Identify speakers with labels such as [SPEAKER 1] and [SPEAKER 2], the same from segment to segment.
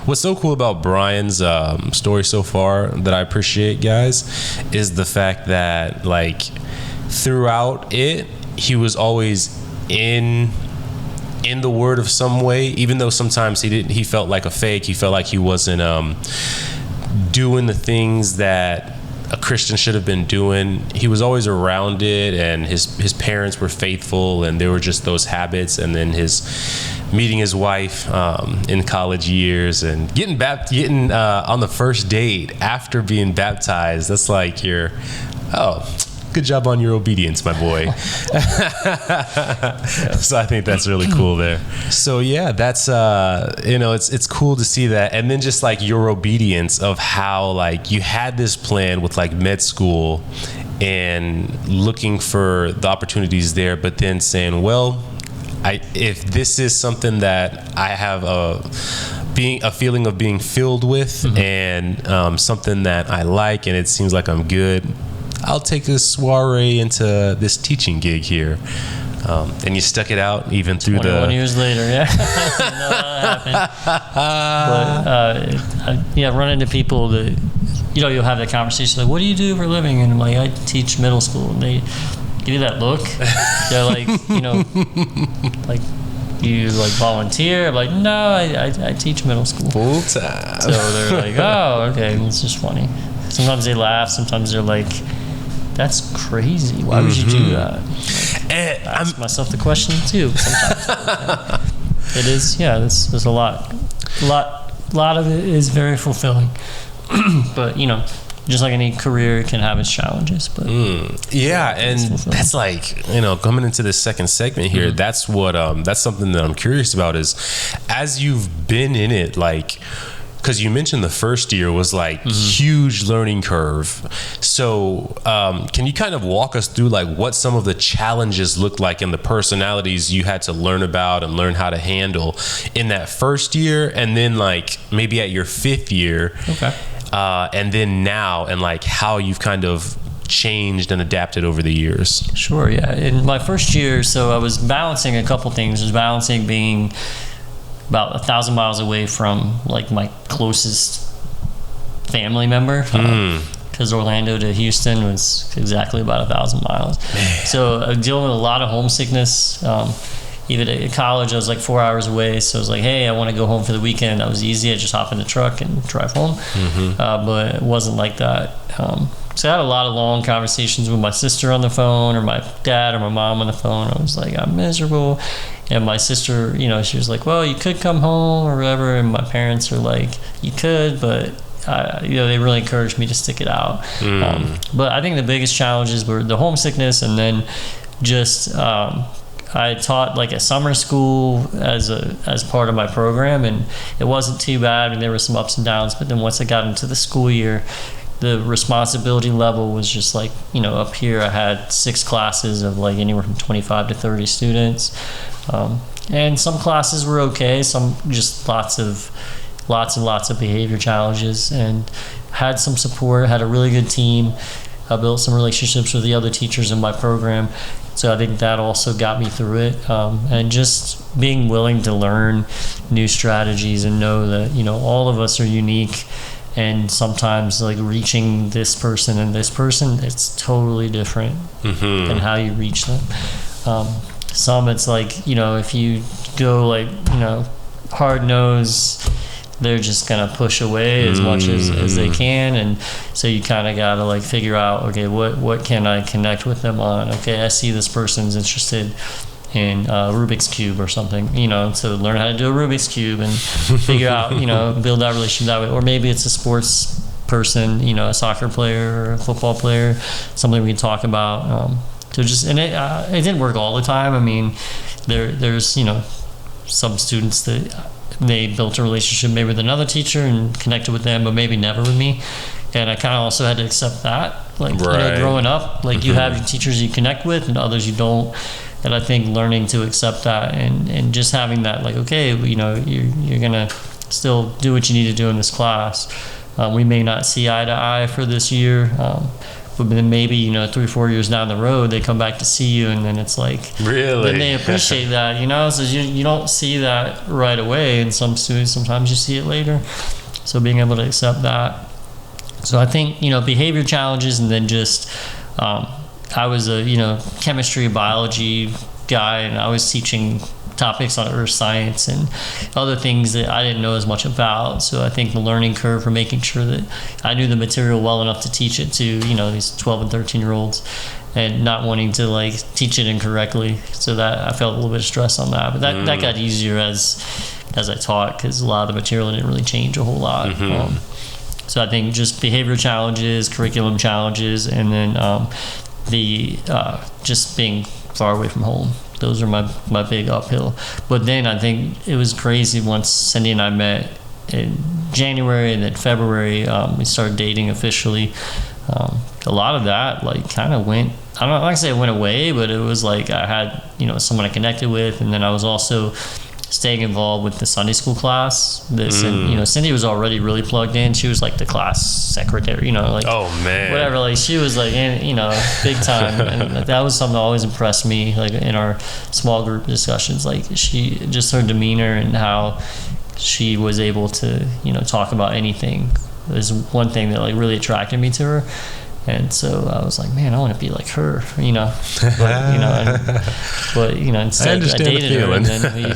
[SPEAKER 1] What's so cool about Brian's story so far that I appreciate, guys, is the fact that like throughout it, he was always in the word of some way, even though sometimes he felt like a fake. He felt like he wasn't doing the things that a Christian should have been doing. He was always around it, and his parents were faithful, and there were just those habits. And then his meeting his wife in college years and getting on the first date after being baptized. That's like good job on your obedience, my boy. So I think that's really cool there. So yeah, that's it's cool to see that. And then just like your obedience of how like you had this plan with like med school and looking for the opportunities there, but then saying, well, if this is something that I have a feeling of being filled with, and something that I like, and it seems like I'm good, I'll take this soiree into this teaching gig here. And you stuck it out even through
[SPEAKER 2] 21 years later, yeah. That happened. But run into people that, you'll have that conversation like, what do you do for a living? And I'm like, I teach middle school. And they give you that look. They're like, like, you like volunteer? I'm like, no, I teach middle school.
[SPEAKER 1] Full time.
[SPEAKER 2] So they're like, oh, okay. It's just funny. Sometimes they laugh. Sometimes they're like, that's crazy. Why would you do that? I ask myself the question too sometimes. It is, there's a lot of it is very fulfilling. But just like any career, it can have its challenges. But
[SPEAKER 1] and that's like coming into this second segment here. That's something that I'm curious about is, as you've been in it, like, because you mentioned the first year was like huge learning curve. So can you kind of walk us through like what some of the challenges looked like and the personalities you had to learn about and learn how to handle in that first year, and then like maybe at your fifth year, and then now, and like how you've kind of changed and adapted over the years?
[SPEAKER 2] Sure, yeah. In my first year, so I was balancing a couple things. I was balancing being about 1,000 miles away from like my closest family member, because Orlando to Houston was exactly about 1,000 miles. Man. So I was dealing with a lot of homesickness. Even at college, I was like 4 hours away, so I was like, hey, I want to go home for the weekend. That was easy. I just hop in the truck and drive home. But it wasn't like that. So I had a lot of long conversations with my sister on the phone, or my dad or my mom on the phone. I was like, I'm miserable. And my sister, she was like, well, you could come home or whatever. And my parents were like, you could, but they really encouraged me to stick it out. But I think the biggest challenges were the homesickness, and then just I taught like a summer school as part of my program, and it wasn't too bad. I mean, there were some ups and downs, but then once I got into the school year, the responsibility level was just like, up here I had 6 classes of like anywhere from 25 to 30 students. And some classes were okay, some just lots and lots of behavior challenges, and had some support, had a really good team. I built some relationships with the other teachers in my program. So I think that also got me through it. And just being willing to learn new strategies and know that, all of us are unique. And sometimes like reaching this person and this person, it's totally different than how you reach them. Some it's like, if you go like, hard nose, they're just gonna push away as much as they can, and so you kind of gotta like figure out, okay, what can I connect with them on? Okay, I see this person's interested in Rubik's Cube or something, so learn how to do a Rubik's Cube and figure out, build that relationship that way. Or maybe it's a sports person, a soccer player or a football player, something we can talk about. So just, and it didn't work all the time. I mean, there's some students that they built a relationship maybe with another teacher and connected with them, but maybe never with me. And I kind of also had to accept that, like growing up, like you have your teachers you connect with and others you don't. And I think learning to accept that and just having that, like, okay, you're gonna still do what you need to do in this class. We may not see eye to eye for this year, but then maybe 3 or 4 years down the road they come back to see you, and then it's like
[SPEAKER 1] really
[SPEAKER 2] then they appreciate that, so you don't see that right away, and some students sometimes you see it later. So being able to accept that. So I think behavior challenges, and then just I was a chemistry, biology guy, and I was teaching topics on earth science and other things that I didn't know as much about. So I think the learning curve for making sure that I knew the material well enough to teach it to these 12 and 13-year-olds, and not wanting to like teach it incorrectly. So that I felt a little bit of stress on that, but that got easier as I taught, because a lot of the material didn't really change a whole lot. So I think just behavior challenges, curriculum challenges, and then the just being far away from home. Those are my big uphill. But then I think it was crazy once Cindy and I met in January, and then February we started dating officially. A lot of that like kind of went, I don't like to say it went away, but it was like I had someone I connected with, and then I was also staying involved with the Sunday school class. Cindy was already really plugged in. She was like the class secretary, like, oh man, whatever. Like she was like, big time. And that was something that always impressed me, like in our small group discussions. Like just her demeanor and how she was able to, talk about anything. There's one thing that like really attracted me to her. And so I was like, man, I want to be like her, but instead I dated her, and then we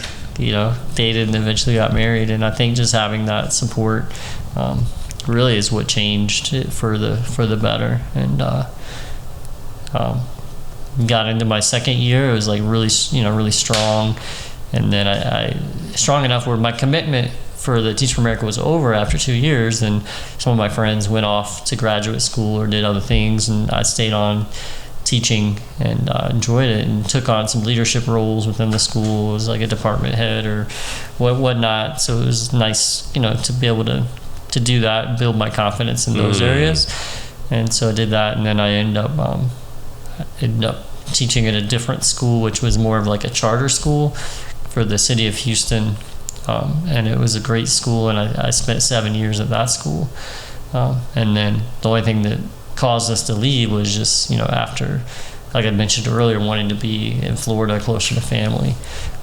[SPEAKER 2] dated and eventually got married. And I think just having that support really is what changed it for the better. And got into my second year, it was like really strong. And then I strong enough where my commitment for the Teach for America was over after 2 years, and some of my friends went off to graduate school or did other things, and I stayed on teaching and enjoyed it, and took on some leadership roles within the school. It was like a department head or whatnot. So it was nice, to be able to do that and build my confidence in those areas. And so I did that, and then I ended up teaching at a different school, which was more of like a charter school for the city of Houston. And it was a great school, and I spent 7 years at that school. And then the only thing that caused us to leave was just, after, like I mentioned earlier, wanting to be in Florida closer to family.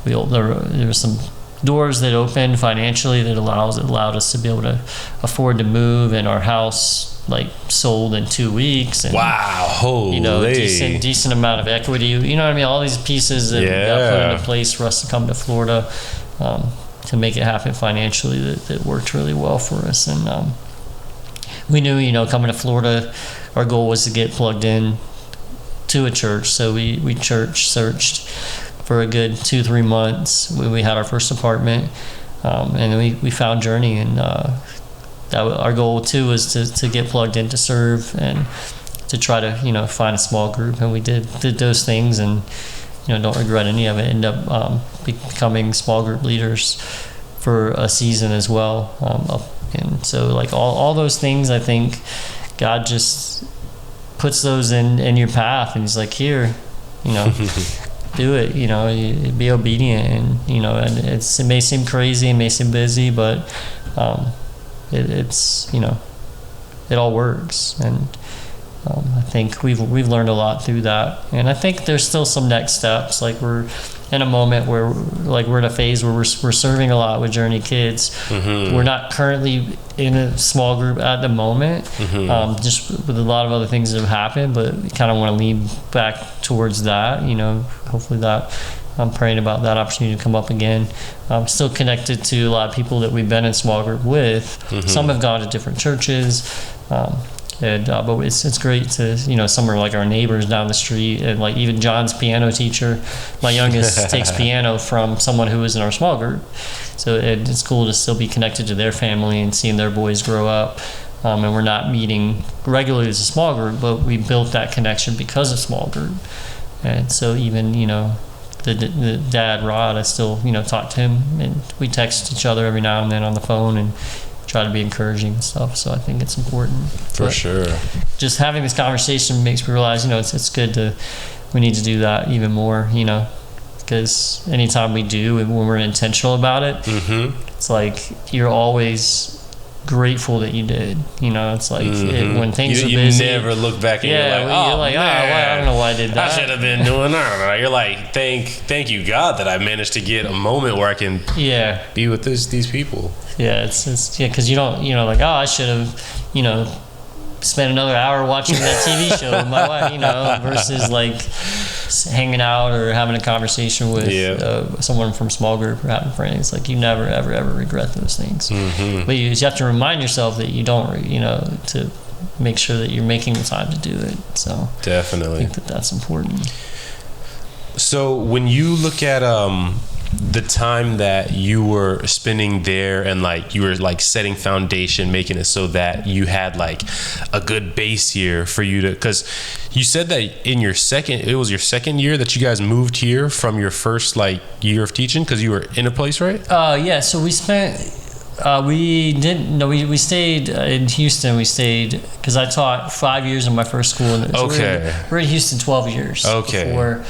[SPEAKER 2] There were some doors that opened financially that allowed us to be able to afford to move, and our house like sold in 2 weeks. And,
[SPEAKER 1] wow, holy!
[SPEAKER 2] Decent amount of equity. You know what I mean? All these pieces that got put into place for us to come to Florida. To make it happen financially, that worked really well for us. And we knew, coming to Florida, our goal was to get plugged in to a church. So we church searched for a good 2-3 months. We had our first apartment, and then we found Journey. And our goal too was to get plugged in to serve, and to try to find a small group. And we did those things, and don't regret any of it. End up becoming small group leaders for a season as well. And so like all those things, I think God just puts those in your path, and he's like, here, do it, be obedient. And and it may seem crazy, it may seem busy, but it's it all works. And I think we've learned a lot through that, and I think there's still some next steps. Like we're in a moment where we're in a phase where we're serving a lot with Journey Kids. We're not currently in a small group at the moment, just with a lot of other things that have happened, but we kind of want to lean back towards that. Hopefully that I'm praying about that opportunity to come up again. I'm still connected to a lot of people that we've been in small group with. Some have gone to different churches. But it's great to some are like our neighbors down the street, and like even John's piano teacher, my youngest takes piano from someone who was in our small group. So it's cool to still be connected to their family and seeing their boys grow up. And we're not meeting regularly as a small group, but we built that connection because of small group. And so even the dad Rod, I still talk to him, and we text each other every now and then on the phone and try to be encouraging and stuff. So I think it's important.
[SPEAKER 1] For sure.
[SPEAKER 2] Just having this conversation makes me realize, it's good we need to do that even more, because anytime we do, and when we're intentional about it, it's like you're always grateful that you did. You know, it's like when things are busy,
[SPEAKER 1] you never look back and you're like,
[SPEAKER 2] I don't know why I did that.
[SPEAKER 1] I should have been doing that. You're like, thank you God that I managed to get a moment where I can be with these people.
[SPEAKER 2] Yeah, it's because you don't, like, I should have, spent another hour watching that TV show with my wife, versus like hanging out or having a conversation with someone from small group or having friends. Like, you never ever ever regret those things. But you have to remind yourself that you don't, to make sure that you're making the time to do it. So
[SPEAKER 1] definitely,
[SPEAKER 2] I think that's important.
[SPEAKER 1] So when you look at the time that you were spending there, and like you were like setting foundation, making it so that you had like a good base here for you to, because you said that it was your second year that you guys moved here from your first like year of teaching, because you were in a place, right?
[SPEAKER 2] So we spent we stayed in Houston. We stayed because I taught 5 years in my first school.
[SPEAKER 1] Okay.
[SPEAKER 2] We're in Houston 12 years.
[SPEAKER 1] Okay.
[SPEAKER 2] Before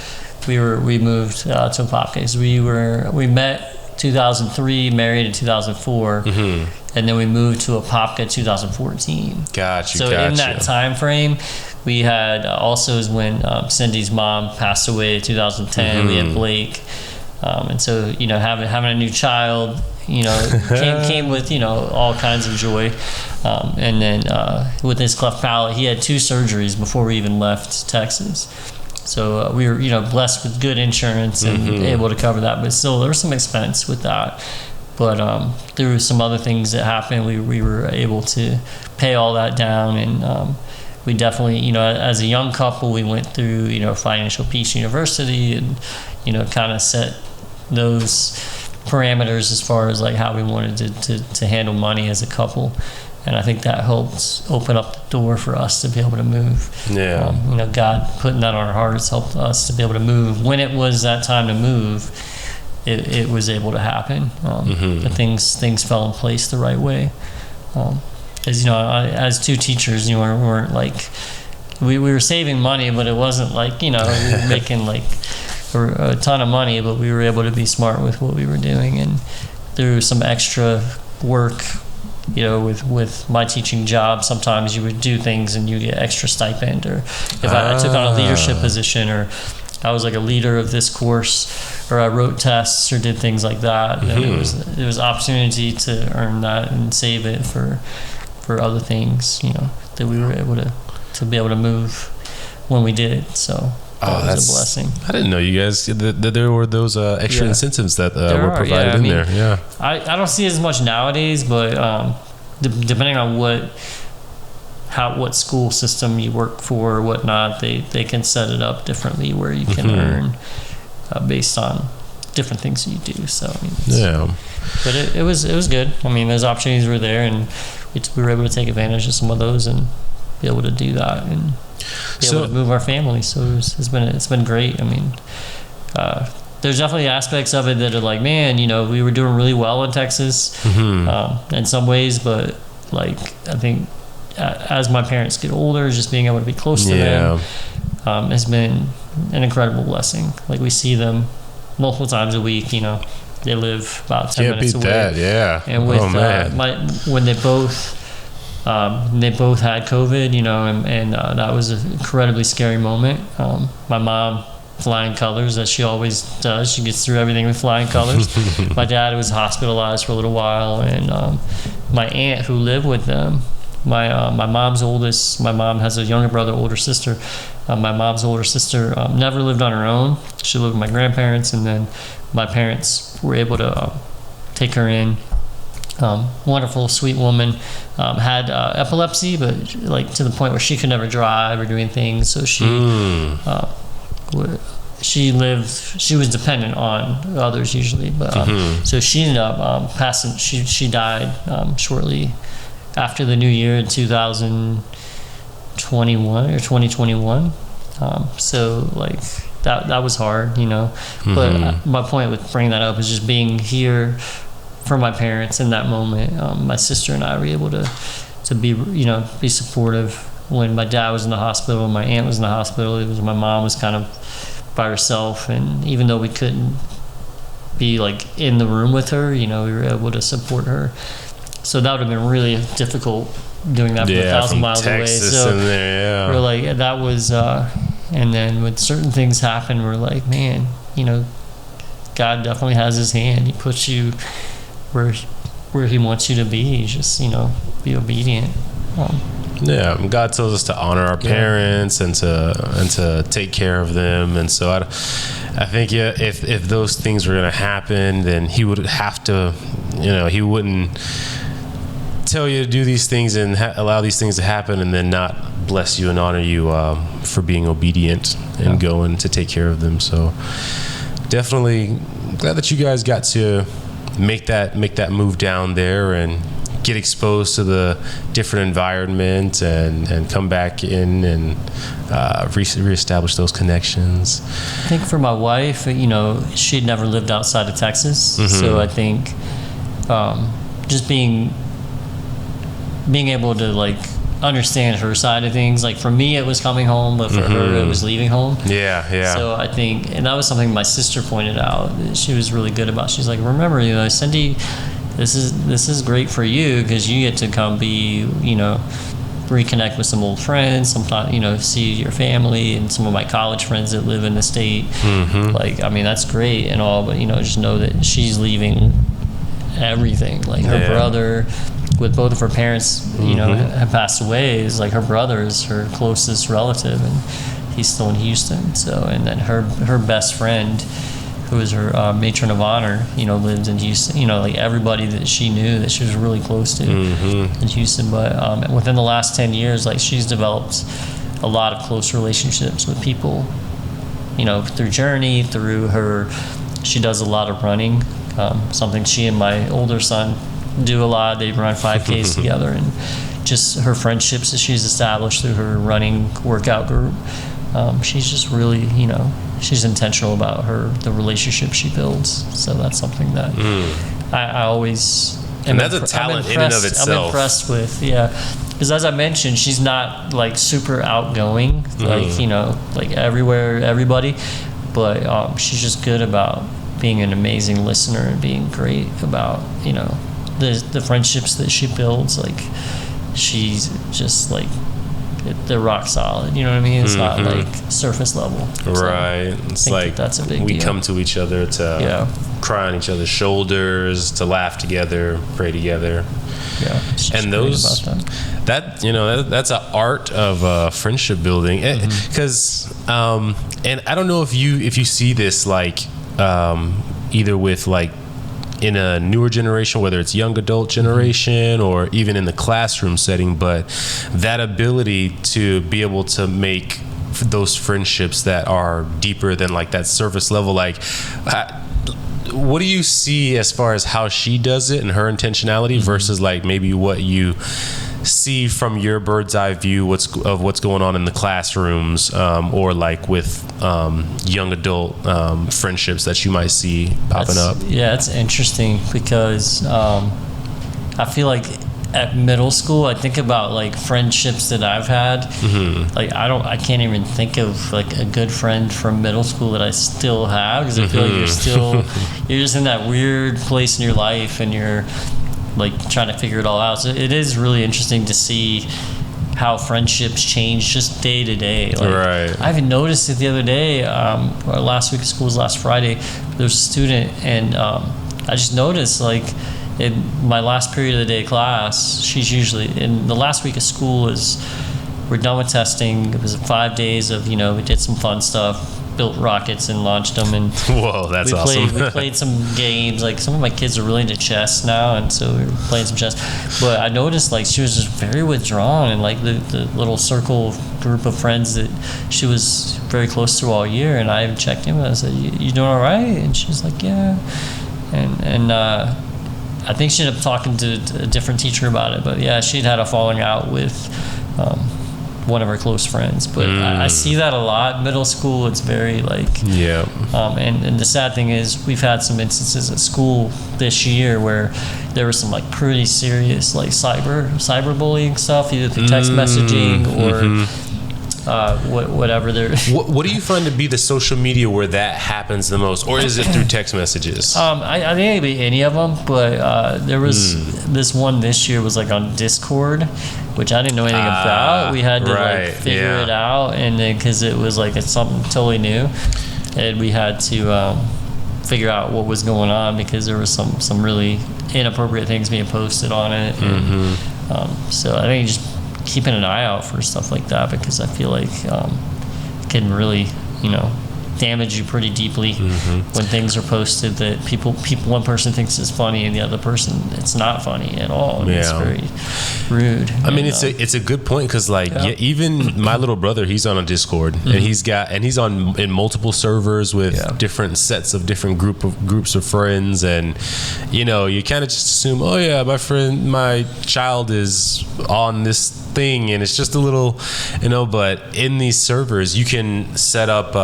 [SPEAKER 2] we moved to Apopka. We met 2003, married in 2004, and then we moved to Apopka 2014.
[SPEAKER 1] Gotcha.
[SPEAKER 2] In that time frame, we had also is when Cindy's mom passed away in 2010. We had Blake, and so having a new child, came with all kinds of joy, and then with his cleft palate, he had 2 surgeries before we even left Texas. So we were, blessed with good insurance and able to cover that. But still, there was some expense with that. But through some other things that happened, we were able to pay all that down. And we definitely, as a young couple, we went through, Financial Peace University and, kind of set those parameters as far as like how we wanted to handle money as a couple. And I think that helped open up the door for us to be able to move.
[SPEAKER 1] Yeah.
[SPEAKER 2] God putting that on our hearts helped us to be able to move. When it was that time to move, it was able to happen. The things fell in place the right way. As 2 teachers, we weren't like, we were saving money, but it wasn't like, we were making like a ton of money, but we were able to be smart with what we were doing. And through some extra work, with my teaching job, sometimes you would do things and you get extra stipend, or if I took on a leadership position, or I was like a leader of this course, or I wrote tests or did things like that, and there was opportunity to earn that and save it for other things, that we were able to be able to move when we did. So that was a blessing.
[SPEAKER 1] I didn't know you guys that there were those extra incentives that were provided in there. Yeah,
[SPEAKER 2] I don't see it as much nowadays, but depending on what school system you work for or whatnot, they can set it up differently where you can earn based on different things that you do. So but it was good. I mean, those opportunities were there, and we were able to take advantage of some of those and be able to do that and be able to move our family. So it's been great. I mean, there's definitely aspects of it that are like, man, we were doing really well in Texas in some ways, but like I think as my parents get older, just being able to be close to them has been an incredible blessing. Like, we see them multiple times a week. They live about 10 minutes away. And with when they both had COVID, and that was an incredibly scary moment. My mom, flying colors, as she always does. She gets through everything with flying colors. My dad was hospitalized for a little while, and my aunt who lived with them, my mom has a younger brother, older sister. My mom's older sister never lived on her own. She lived with my grandparents, and then my parents were able to take her in. Wonderful, sweet woman, had epilepsy, but like to the point where she could never drive or do anything. So she was dependent on others usually, but so she ended up passing. She died shortly after the new year in 2021 or 2021. So like that was hard, But my point with bringing that up is just being here for my parents in that moment. My sister and I were able to be be supportive when my dad was in the hospital, my aunt was in the hospital. It was my mom was kind of by herself, and even though we couldn't be like in the room with her, we were able to support her. So that would have been really difficult doing that from 1,000 miles
[SPEAKER 1] Texas
[SPEAKER 2] away. So
[SPEAKER 1] in there,
[SPEAKER 2] we're like, that was, and then when certain things happen, we're like, man, God definitely has his hand. He puts you where he wants you to be. Just, be obedient.
[SPEAKER 1] God tells us to honor our parents and to take care of them, and so I think if those things were going to happen, then he would have to, he wouldn't tell you to do these things and allow these things to happen and then not bless you and honor you for being obedient and going to take care of them. So definitely glad that you guys got to make that move down there and get exposed to the different environment and come back in and reestablish those connections.
[SPEAKER 2] I think for my wife, she'd never lived outside of Texas, so I think just being able to understand her side of things. Like for me, it was coming home, but for her, it was leaving home.
[SPEAKER 1] Yeah.
[SPEAKER 2] So I think, and that was something my sister pointed out that she was really good about. She's like, remember, Cindy, this is great for you because you get to come be, reconnect with some old friends, sometimes, see your family and some of my college friends that live in the state. That's great and all, but, just know that she's leaving everything. Like her brother, with both of her parents, have passed away, is like her brother is her closest relative, and he's still in Houston. So, and then her best friend, who is her matron of honor, lives in Houston. Everybody that she knew that she was really close to in Houston. But within the last 10 years, she's developed a lot of close relationships with people, through Journey, through her. She does a lot of running, something she and my older son do a lot. They run 5Ks together, and just her friendships that she's established through her running workout group. She's just really, she's intentional about the relationship she builds. So that's something that I always
[SPEAKER 1] and that's a talent in and of itself.
[SPEAKER 2] I'm impressed with, because as I mentioned, she's not super outgoing, everywhere, everybody, but she's just good about being an amazing listener and being great about the friendships that she builds. She's just they're rock solid, you know what I mean? It's not surface level.
[SPEAKER 1] Right. So it's
[SPEAKER 2] that's a big
[SPEAKER 1] we
[SPEAKER 2] deal.
[SPEAKER 1] come to each other to cry on each other's shoulders, to laugh together, pray together.
[SPEAKER 2] Yeah.
[SPEAKER 1] And those that's an art of friendship building, because and I don't know if you see this either with in a newer generation, whether it's young adult generation or even in the classroom setting, but that ability to be able to make those friendships that are deeper than that surface level. What do you see as far as how she does it and her intentionality versus maybe what you see from your bird's eye view of what's going on in the classrooms, or with young adult friendships that you might see popping up?
[SPEAKER 2] Yeah, it's interesting because I feel like at middle school, I think about friendships that I've had. I can't even think of a good friend from middle school that I still have, because I feel like you're just in that weird place in your life and you're trying to figure it all out. So it is really interesting to see how friendships change just day to day.
[SPEAKER 1] Right.
[SPEAKER 2] I even noticed it the other day, or last week of school was last Friday. There was a student, and I just noticed in my last period of the day class, she's usually in the last week of school we're done with testing. It was 5 days of we did some fun stuff, built rockets and launched them, and
[SPEAKER 1] whoa, that's awesome.
[SPEAKER 2] We played some games. Some of my kids are really into chess now, and so we were playing some chess. But I noticed she was just very withdrawn, and the little circle group of friends that she was very close to all year. And I checked in with her. I said, "You doing all right?" And she's like, "Yeah." And I think she ended up talking to a different teacher about it. But yeah, she'd had a falling out with one of her close friends. But I see that a lot. Middle school, it's very and the sad thing is we've had some instances at school this year where there was some pretty serious cyberbullying stuff, either through text messaging or whatever they're.
[SPEAKER 1] What do you find to be the social media where that happens the most, or is it through text messages?
[SPEAKER 2] I think it'd be any of them, but there was this one this year was like on Discord, which I didn't know anything about. We had to like figure it out, and then because it was like it's something totally new, and we had to figure out what was going on because there was some really inappropriate things being posted on it. And, so I think just keeping an eye out for stuff like that, because I feel like it can really, damage you pretty deeply when things are posted that people one person thinks is funny and the other person it's not funny at all, and it's very rude.
[SPEAKER 1] I mean, it's a good point, because even my little brother, he's on a Discord, and he's on in multiple servers with different sets of different groups of friends, and you kind of just assume, oh yeah, my child is on this thing, and it's just a little, but in these servers you can set up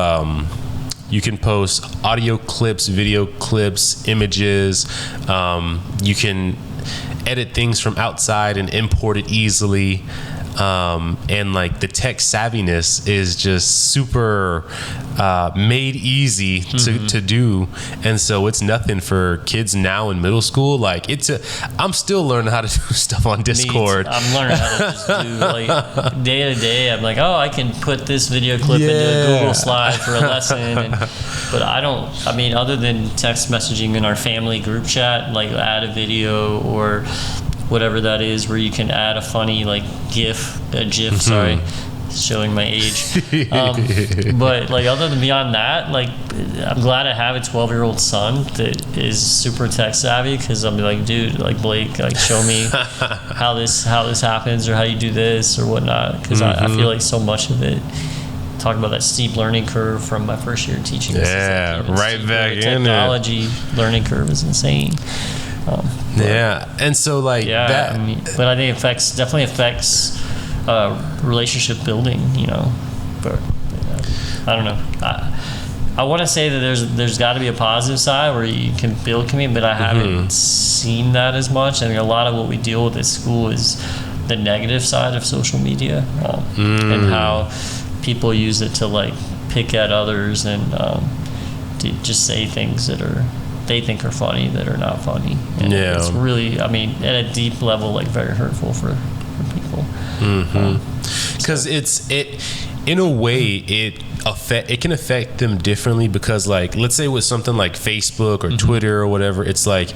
[SPEAKER 1] you can post audio clips, video clips, images. You can edit things from outside and import it easily. And like the tech savviness is just super made easy to do, and so it's nothing for kids now in middle school. Like I'm still learning how to do stuff on Discord.
[SPEAKER 2] I'm learning how to just do like day to day. I'm like, I can put this video clip into a Google slide for a lesson, but I mean, other than text messaging in our family group chat, like add a video or whatever that is, where you can add a funny like GIF, sorry, showing my age. But like other than beyond that, like I'm glad I have a 12-year-old son that is super tech savvy, because I'll be like, dude, like Blake, like show me how this happens, or how you do this or whatnot, because I feel like so much of it. Talk about that steep learning curve from my first year teaching.
[SPEAKER 1] Right back in there.
[SPEAKER 2] Technology learning curve is insane.
[SPEAKER 1] And so like that.
[SPEAKER 2] I mean, but I think it definitely affects relationship building, But I don't know. I want to say that there's got to be a positive side where you can build community, but I haven't seen that as much. I think a lot of what we deal with at school is the negative side of social media, and how people use it to like pick at others and to just say things that they think are funny that are not funny. And it's really, I mean, at a deep level, like very hurtful for people.
[SPEAKER 1] Because in a way, it can affect them differently, because like, let's say with something like Facebook or Twitter or whatever, it's like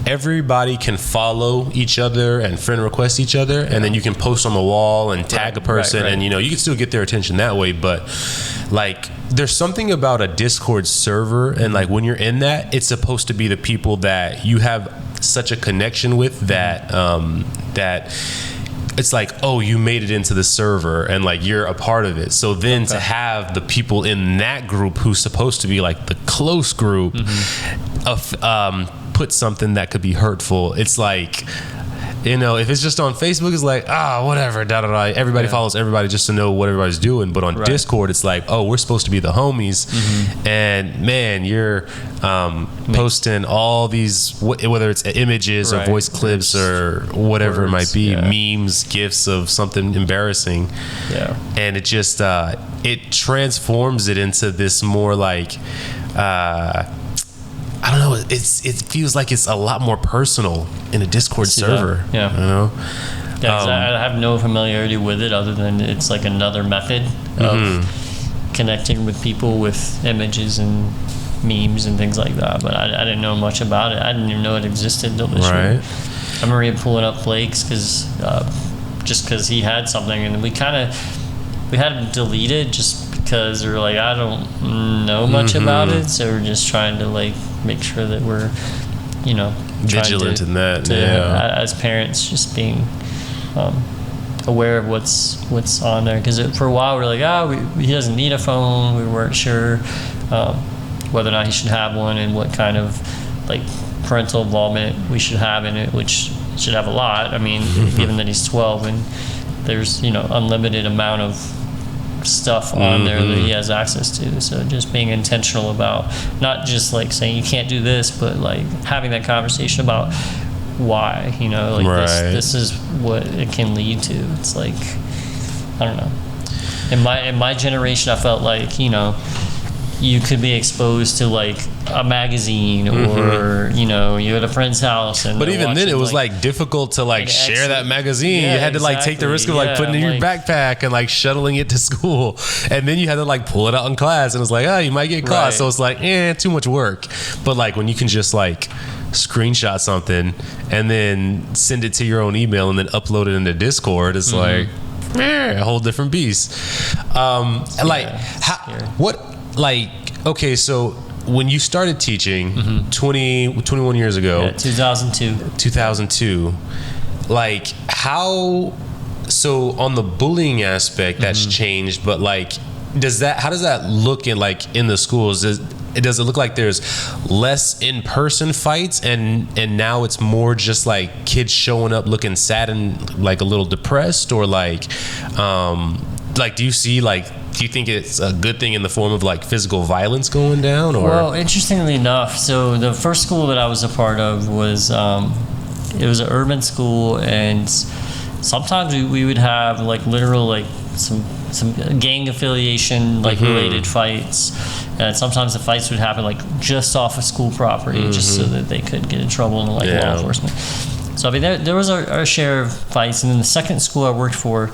[SPEAKER 1] everybody can follow each other and friend request each other, and then you can post on the wall and tag a person, and you can still get their attention that way. But like, there's something about a Discord server, and like when you're in that, it's supposed to be the people that you have such a connection with that that it's like, oh, you made it into the server and like you're a part of it. So then to have the people in that group who's supposed to be like the close group of put something that could be hurtful, it's like, if it's just on Facebook, it's like, whatever, everybody follows everybody just to know what everybody's doing. But on Discord, it's like, oh, we're supposed to be the homies, and man, you're posting all these, whether it's images or voice clips or whatever it might be, memes, GIFs of something embarrassing, and it just it transforms it into this more like, I don't know. It feels like it's a lot more personal in a Discord server.
[SPEAKER 2] I have no familiarity with it other than it's like another method of connecting with people with images and memes and things like that. But I didn't know much about it. I didn't even know it existed until this year. I remember pulling up Blake's because he had something, and we had him deleted just because we were like, I don't know much about it, so we're just trying to like make sure that we're
[SPEAKER 1] vigilant in that,
[SPEAKER 2] as parents, just being aware of what's on there, because for a while we're like, he doesn't need a phone. We weren't sure whether or not he should have one, and what kind of like parental involvement we should have in it, which should have a lot. I mean, given that he's 12 and there's unlimited amount of stuff on there that he has access to. So just being intentional about not just like saying you can't do this, but like having that conversation about why,
[SPEAKER 1] right.
[SPEAKER 2] this is what it can lead to. It's like, I don't know. in my generation, I felt like, you know, you could be exposed to like a magazine or, you know, you're at a friend's house. And
[SPEAKER 1] but even then it was like difficult to like share that magazine. You had to like take the risk of like putting it in your backpack and like shuttling it to school. And then you had to like pull it out in class and it was like, oh, you might get caught. Right. So it's like, too much work. But like when you can just like screenshot something and then send it to your own email and then upload it into Discord, it's like a whole different beast. Okay, so when you started teaching 21 years ago, 2002, like so on the bullying aspect that's changed, but like how does that look in the schools? Does it look like there's less in-person fights and now it's more just like kids showing up looking sad and like a little depressed, or like do you think it's a good thing in the form of like physical violence going down? Or?
[SPEAKER 2] Well, interestingly enough, so the first school that I was a part of was it was an urban school, and sometimes we would have like literal like some gang affiliation like related fights, and sometimes the fights would happen like just off of school property, just so that they could get in trouble in like law enforcement. So I mean there was our share of fights, and then the second school I worked for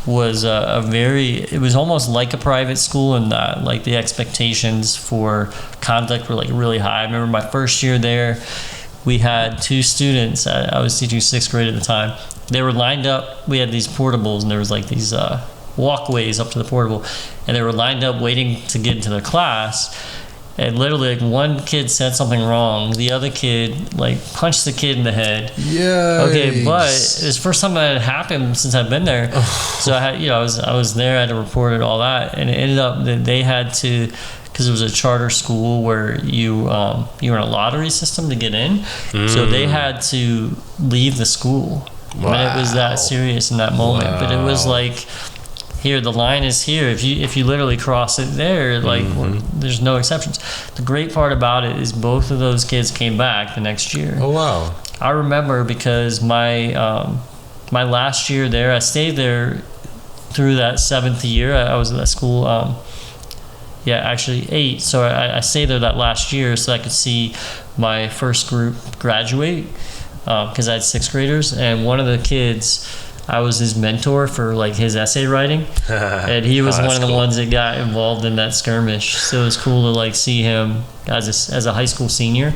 [SPEAKER 2] was it was almost like a private school in that like the expectations for conduct were like really high. I remember my first year there, we had two students. I was teaching 6th grade at the time. They were lined up. We had these portables, and there was like these walkways up to the portable, and they were lined up waiting to get into their class. And literally, like, one kid said something wrong. The other kid, like, punched the kid in the head.
[SPEAKER 1] Yeah.
[SPEAKER 2] Okay, but it's the first time that had happened since I've been there. So I had, I was there. I had to report it, all that, and it ended up that they had to, because it was a charter school where you were in a lottery system to get in. So they had to leave the school. Wow. And it was that serious in that moment. But it was like, here, the line is here. If you literally cross it there, like there's no exceptions. The great part about it is both of those kids came back the next year.
[SPEAKER 1] Oh wow!
[SPEAKER 2] I remember because my my last year there, I stayed there through that 7th year. I was at that school. Actually 8. So I stayed there that last year so I could see my first group graduate, because I had 6th graders, and one of the kids, I was his mentor for like his essay writing, and he was one of the ones that got involved in that skirmish. So it was cool to like see him as a high school senior.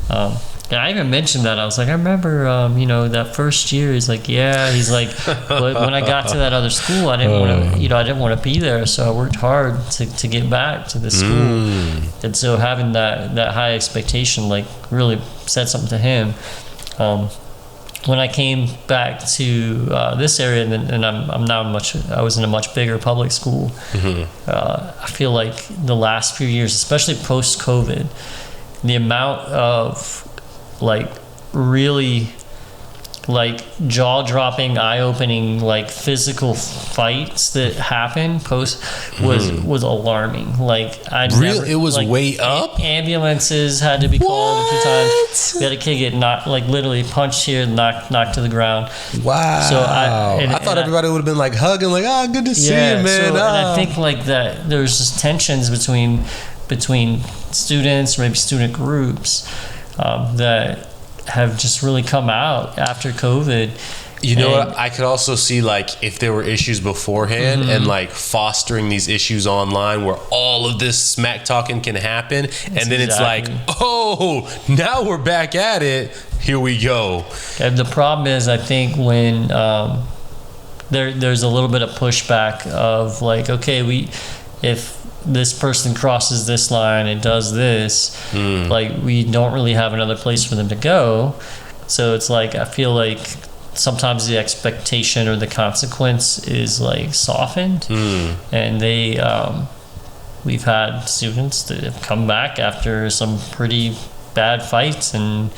[SPEAKER 2] And I even mentioned that. I was like, I remember, that first year. He's like, yeah. He's like, but when I got to that other school, I didn't want to, I didn't want to be there. So I worked hard to get back to the school. And so having that high expectation, like, really said something to him. When I came back to this area, and I was in a much bigger public school. I feel like the last few years, especially post-COVID, the amount of like really like jaw-dropping, eye-opening, like physical fights that happened post was alarming. Like
[SPEAKER 1] it was like, way up.
[SPEAKER 2] Ambulances had to be called a few times. We had a kid get knocked, like literally punched here, knocked to the ground.
[SPEAKER 1] Wow. So I thought everybody would have been like hugging, like, good to see you, man.
[SPEAKER 2] So, and I think like that there's just tensions between students, or maybe student groups, that have just really come out after COVID.
[SPEAKER 1] You know what? I could also see like if there were issues beforehand and like fostering these issues online where all of this smack talking can happen, and then it's like, now we're back at it. Here we go.
[SPEAKER 2] And the problem is, I think when there's a little bit of pushback of like, okay, if this person crosses this line and does this, like we don't really have another place for them to go. So it's like, I feel like sometimes the expectation or the consequence is like softened, and we've had students that have come back after some pretty bad fights, and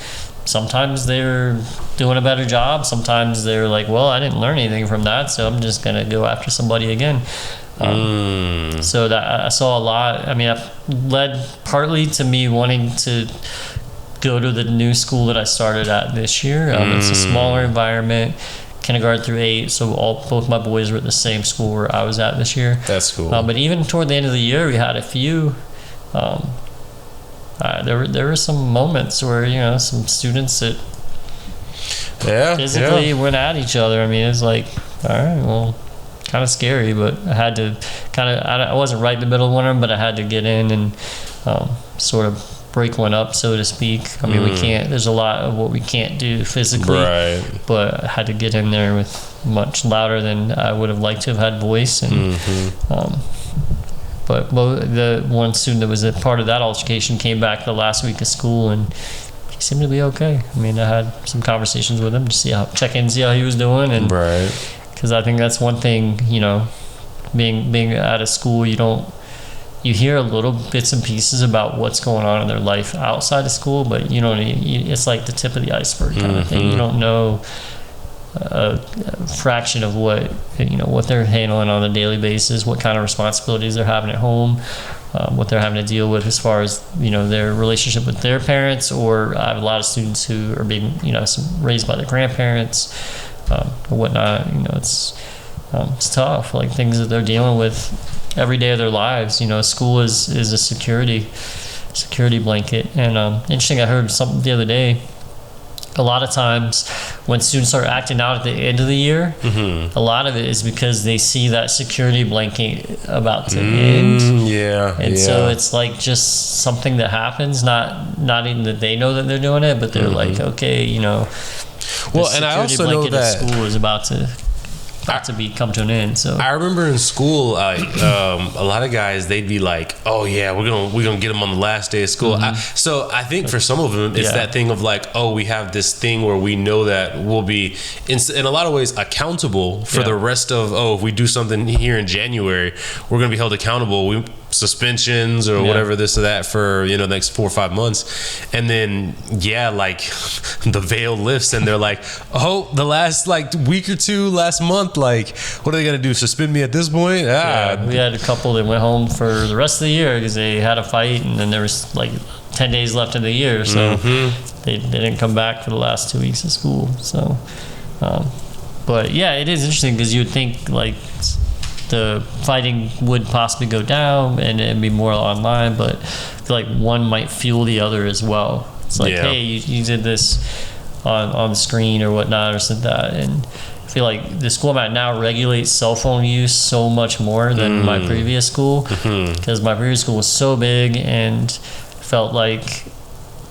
[SPEAKER 2] sometimes they're doing a better job. Sometimes they're like, well, I didn't learn anything from that, so I'm just gonna go after somebody again. So that I saw a lot. I mean, it led partly to me wanting to go to the new school that I started at this year. It's a smaller environment. kindergarten through 8. So both my boys were at the same school where I was at this year.
[SPEAKER 1] That's cool.
[SPEAKER 2] But even toward the end of the year, we had a few. There were some moments where some students that physically went at each other. I mean, it's like, all right, well, kind of scary, but I had to I wasn't right in the middle of one of them, but I had to get in and sort of break one up, so to speak. I mean, we can't, there's a lot of what we can't do physically,
[SPEAKER 1] right,
[SPEAKER 2] but I had to get in there with much louder than I would have liked to have had voice. And but the one student that was a part of that altercation came back the last week of school, and he seemed to be okay. I mean, I had some conversations with him to see how he was doing, and
[SPEAKER 1] right,
[SPEAKER 2] because I think that's one thing, being at a school, you hear little bits and pieces about what's going on in their life outside of school, but it's like the tip of the iceberg kind of thing. You don't know a fraction of what they're handling on a daily basis, what kind of responsibilities they're having at home, what they're having to deal with as far as their relationship with their parents, or I have a lot of students who are being raised by their grandparents or whatnot. It's tough, like things that they're dealing with every day of their lives. School is a security blanket. And interesting, I heard something the other day. A lot of times when students start acting out at the end of the year, a lot of it is because they see that security blanket about to end. So it's like just something that happens, not even that they know that they're doing it, but they're like, okay,
[SPEAKER 1] well, and I also know that
[SPEAKER 2] school is about to come to an end. So
[SPEAKER 1] I remember in school, a lot of guys, they'd be like, "Oh yeah, we're gonna get them on the last day of school." So I think for some of them, it's that thing of like, "Oh, we have this thing where we know that we'll be in a lot of ways accountable for the rest of. Oh, if we do something here in January, we're gonna be held accountable. Suspensions or whatever, this or that for the next 4 or 5 months." And then like the veil lifts and they're like, "Oh, the last week or two last month, what are they gonna do, suspend me at this point?"
[SPEAKER 2] We had a couple that went home for the rest of the year because they had a fight, and then there was 10 days left in the year, so they didn't come back for the last 2 weeks of school. So but it is interesting because you would think the fighting would possibly go down and it'd be more online, but I feel like one might fuel the other as well. It's like, hey, you did this on the screen or whatnot or said that. And I feel like the school I'm at now regulates cell phone use so much more than my previous school, because my previous school was so big and felt like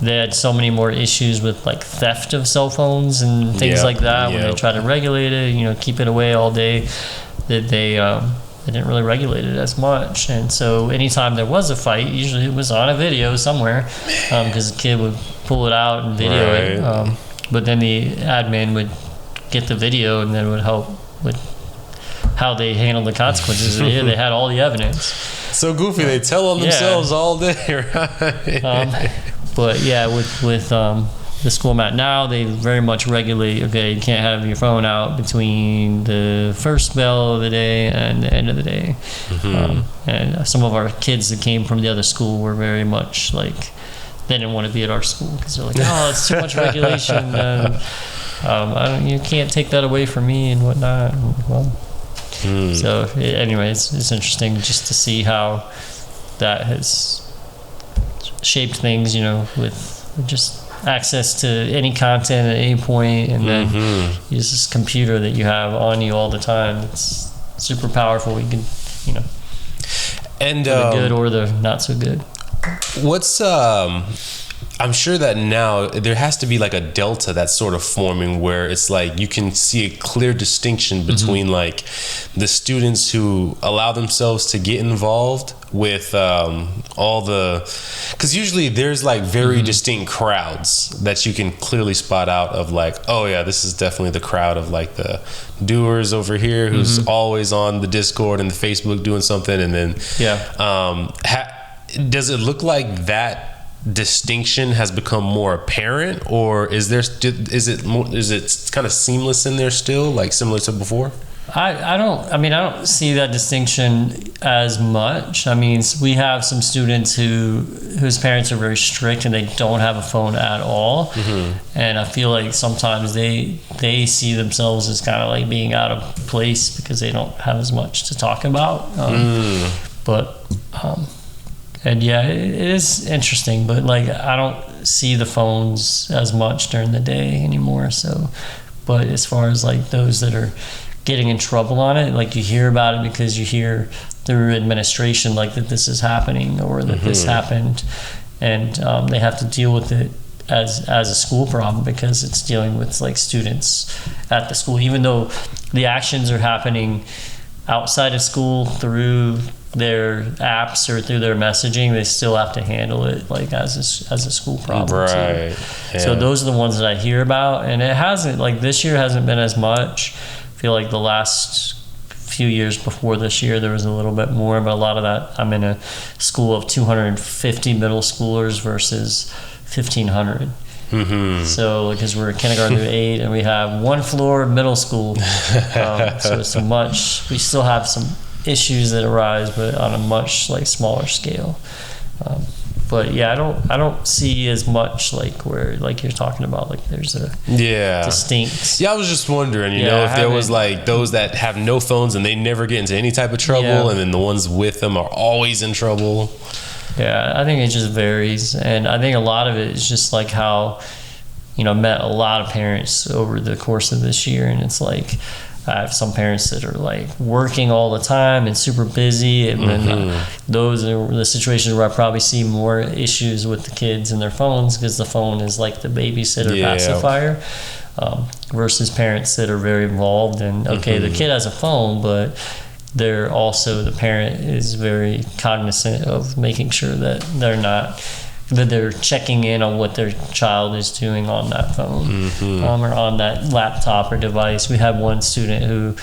[SPEAKER 2] they had so many more issues with theft of cell phones and things like that when they try to regulate it, keep it away all day, that they didn't really regulate it as much. And so anytime there was a fight, usually it was on a video somewhere, because the kid would pull it out and video it, but then the admin would get the video and then would help with how they handle the consequences. They had all the evidence.
[SPEAKER 1] So goofy, they tell on themselves all day, right?
[SPEAKER 2] But with the school I'm at now, they very much regulate, okay, you can't have your phone out between the first bell of the day and the end of the day. And some of our kids that came from the other school were very much they didn't want to be at our school because they're like, oh, it's too much regulation. You can't take that away from me and whatnot. So anyway, it's interesting just to see how that has shaped things, with just access to any content at any point, and then use this computer that you have on you all the time. It's super powerful. You can,
[SPEAKER 1] and
[SPEAKER 2] the good or the not so good.
[SPEAKER 1] What's I'm sure that now there has to be a delta that's sort of forming where it's you can see a clear distinction between the students who allow themselves to get involved with all the, because usually there's very distinct crowds that you can clearly spot out of oh yeah, this is definitely the crowd of the doers over here who's always on the Discord and the Facebook doing something, and then does it look like that distinction has become more apparent, or is it kind of seamless in there still, similar to before?
[SPEAKER 2] I don't see that distinction as much. I mean, we have some students whose parents are very strict and they don't have a phone at all. Mm-hmm. And I feel like sometimes they see themselves as kind of like being out of place because they don't have as much to talk about. And yeah, it is interesting, but like I don't see the phones as much during the day anymore. So, but as far as like those that are getting in trouble on it, like you hear about it because you hear through administration like that this is happening or that this happened, and they have to deal with it as a school problem because it's dealing with like students at the school, even though the actions are happening outside of school through their apps or through their messaging. They still have to handle it like as a school problem,
[SPEAKER 1] right? Yeah.
[SPEAKER 2] So those are the ones that I hear about, and it hasn't, like this year hasn't been as much. I feel like the last few years before this year there was a little bit more, but a lot of that, I'm in a school of 250 middle schoolers versus 1,500. Mm-hmm. So because we're kindergarten through 8 and we have one floor middle school, so it's we still have some issues that arise, but on a much like smaller scale. But yeah, I don't see as much like where like you're talking about like there's a distinct.
[SPEAKER 1] Yeah, I was just wondering, you know, if there was like those that have no phones and they never get into any type of trouble, and then the ones with them are always in trouble.
[SPEAKER 2] Yeah, I think it just varies, and I think a lot of it is just like how, you know, met a lot of parents over the course of this year, and it's like I have some parents that are like working all the time and super busy, and then those are the situations where I probably see more issues with the kids and their phones because the phone is like the babysitter pacifier, versus parents that are very involved and the kid has a phone, but they're also, the parent is very cognizant of making sure that they're checking in on what their child is doing on that phone, or on that laptop or device. We had one student who,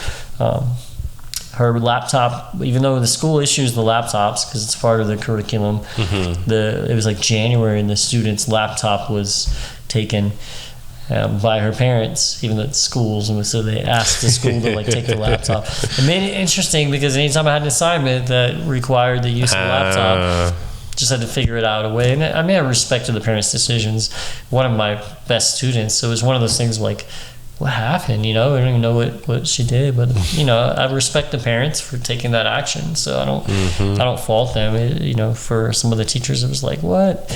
[SPEAKER 2] her laptop, even though the school issues the laptops because it's part of the curriculum, it was like January and the student's laptop was taken by her parents, even at schools, and so they asked the school to like take the laptop. It made it interesting because anytime I had an assignment that required the use of a laptop, just had to figure it out a way. And I mean, I respected the parents' decisions. One of my best students, so it was one of those things like, what happened? You know, I don't even know what she did, but you know, I respect the parents for taking that action. So I don't fault them. You know, for some of the teachers, it was like, what?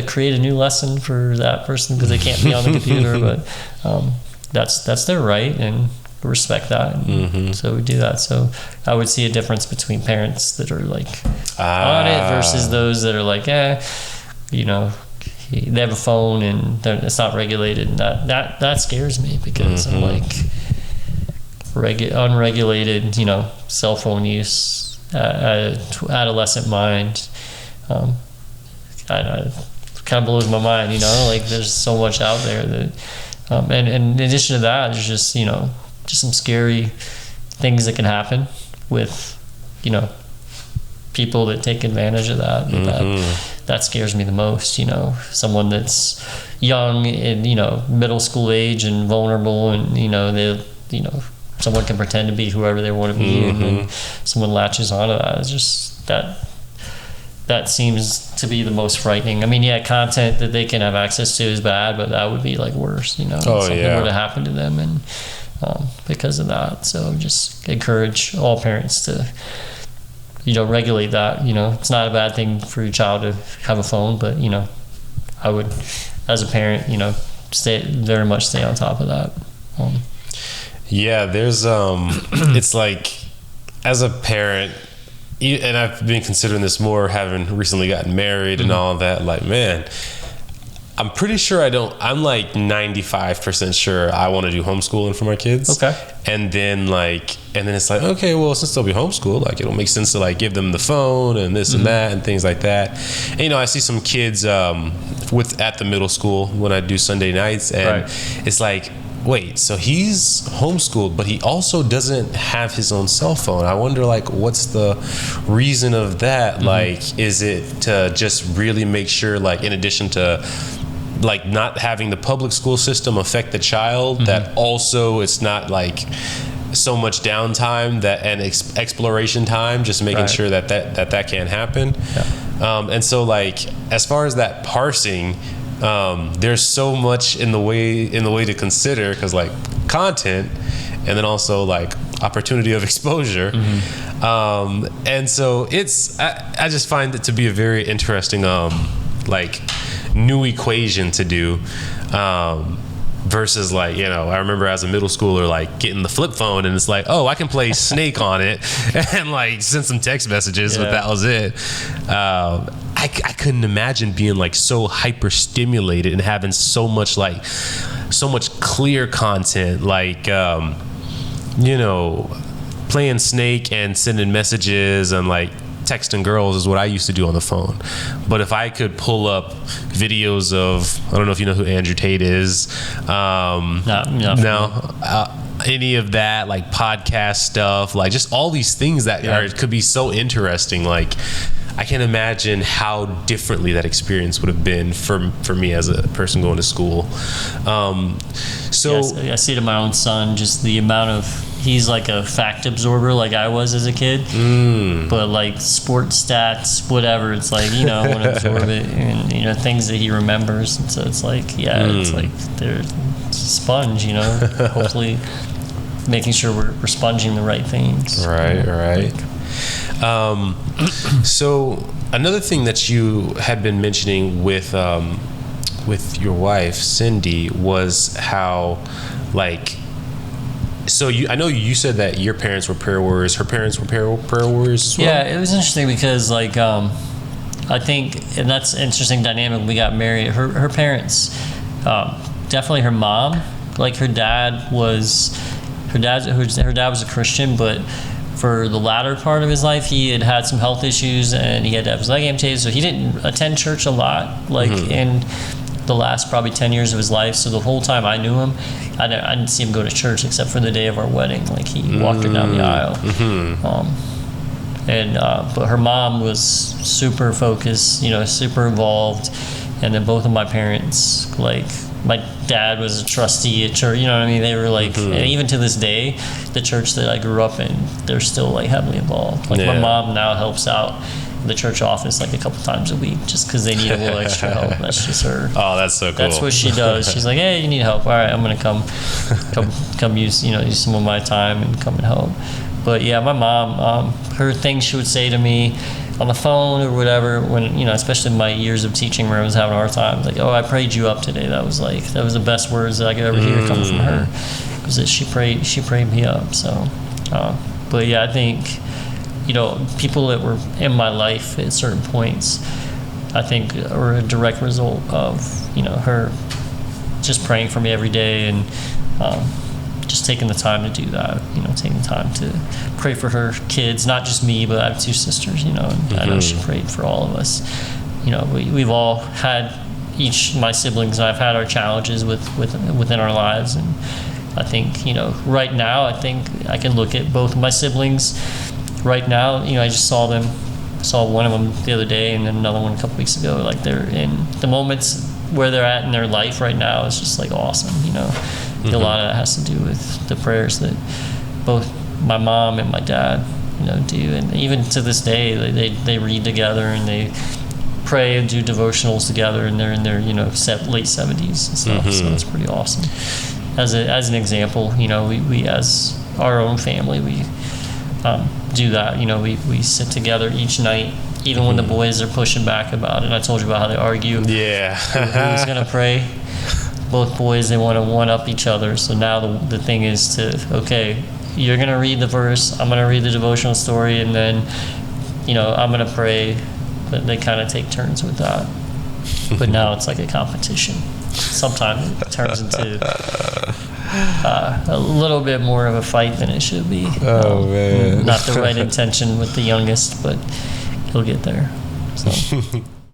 [SPEAKER 2] Create a new lesson for that person because they can't be on the computer. But that's their right, and respect that. And so we do that. So I would see a difference between parents that are like on it versus those that are like, you know, they have a phone and it's not regulated, and that scares me because I'm like unregulated, you know, cell phone use, adolescent mind. Kind of blows my mind, you know, like there's so much out there that, and in addition to that, there's just, you know, just some scary things that can happen with, you know, people that take advantage of that. That scares me the most, you know, someone that's young and, you know, middle school age and vulnerable, and, you know, someone can pretend to be whoever they want to be, and then someone latches onto that. It's just that seems to be the most frightening. I mean, yeah, content that they can have access to is bad, but that would be like worse, you know, something were to happen to them, and because of that. So just encourage all parents to, you know, regulate that. You know, it's not a bad thing for your child to have a phone, but, you know, I would, as a parent, you know, very much stay on top of that.
[SPEAKER 1] Yeah, there's it's like, as a parent, and I've been considering this more having recently gotten married and all that, like, man, I'm pretty sure I'm like 95% sure I want to do homeschooling for my kids. Okay. And then it's like, okay, well, since they'll be homeschooled, like, it'll make sense to like give them the phone and this and that and things like that. And, you know, I see some kids at the middle school when I do Sunday nights, and it's like, wait, so he's homeschooled, but he also doesn't have his own cell phone. I wonder, like, what's the reason of that? Like, is it to just really make sure, like, in addition to like not having the public school system affect the child, that also it's not like so much downtime and exploration time, just making sure that can't happen. And so like as far as that parsing, there's so much in the way to consider, because like content and then also like opportunity of exposure. And so I just find it to be a very interesting like new equation to do, versus like, I remember as a middle schooler like getting the flip phone and it's like, oh, I can play Snake on it and like send some text messages, but that was it. I couldn't imagine being like so hyper stimulated and having so much clear content, like playing Snake and sending messages and like texting girls is what I used to do on the phone. But if I could pull up videos of, I don't know if you know who Andrew Tate is. Any of that, like podcast stuff, like just all these things that could be so interesting. Like I can imagine how differently that experience would have been for me as a person going to school.
[SPEAKER 2] I see it in my own son, just the amount of, he's like a fact absorber like I was as a kid, but like sports stats, whatever, it's like, I want to absorb it, and things that he remembers, and so it's like, it's like they're a sponge, hopefully making sure we're sponging the right things.
[SPEAKER 1] Right. So another thing that you had been mentioning with your wife Cindy was how, like, so I know you said that your parents were prayer warriors, her parents were prayer warriors as well?
[SPEAKER 2] Yeah, it was interesting because like I think, and that's an interesting dynamic. We got married, her parents, definitely her mom, like her dad was a Christian, but for the latter part of his life, he had some health issues and he had to have his leg amputated, so he didn't attend church a lot, like in the last probably 10 years of his life. So the whole time I knew him, I didn't see him go to church except for the day of our wedding. Like he walked her down the aisle. But her mom was super focused, super involved. And then both of my parents, like my dad was a trustee at church, what I mean? They were like, and even to this day, the church that I grew up in, they're still like heavily involved. Like my mom now helps out the church office like a couple times a week just because they need a little extra help. That's just her.
[SPEAKER 1] Oh, that's so cool.
[SPEAKER 2] That's what she does. She's like, hey, you need help. All right, I'm gonna come use some of my time and come and help. But yeah, my mom, her thing she would say to me on the phone or whatever, when especially in my years of teaching where I was having a hard time, like, oh, I prayed you up today. That was the best words that I could ever hear come from her, was that she prayed me up. So, but yeah, I think people that were in my life at certain points, I think are a direct result of her just praying for me every day and just taking the time to do that, taking the time to pray for her kids, not just me, but I have two sisters, and I know she prayed for all of us. We've all had, my siblings and I've had our challenges within our lives, and I think, right now, I think I can look at both of my siblings right now. I just saw one of them the other day and then another one a couple weeks ago. Like they're in the moments where they're at in their life right now is just like awesome. A lot of that has to do with the prayers that both my mom and my dad do, and even to this day they read together and they pray and do devotionals together, and they're in their late 70s and stuff. So it's pretty awesome. As an example, we as our own family, we do that. We sit together each night, even when the boys are pushing back about it. I told you about how they argue.
[SPEAKER 1] Yeah.
[SPEAKER 2] Who's gonna pray? Both boys, they want to one-up each other. So now the thing is okay, you're gonna read the verse, I'm gonna read the devotional story, and then I'm gonna pray. But they kind of take turns with that. But now it's like a competition. Sometimes it turns into a little bit more of a fight than it should be.
[SPEAKER 1] Oh, man.
[SPEAKER 2] Not the right intention with the youngest, but he'll get there. So.